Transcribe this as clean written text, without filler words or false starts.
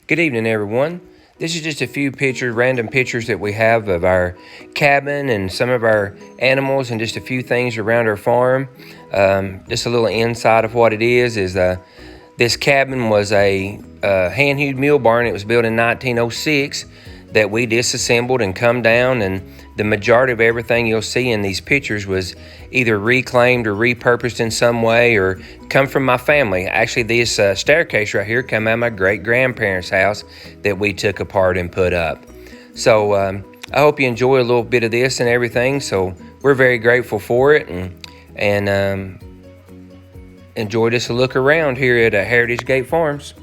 Good evening, everyone. This is just a few pictures, random pictures that we have of our cabin and some of our animals and just a few things around our farm. Just a little insight of what it is this cabin was a hand-hewed mule barn. It was built in 1906 that we disassembled and come down, and the majority of everything you'll see in these pictures was either reclaimed or repurposed in some way or come from my family. Actually, this staircase right here come out of my great-grandparents' house that we took apart and put up. So I hope you enjoy a little bit of this and everything. So we're very grateful for it, and enjoy just a look around here at Heritage Gait Farms.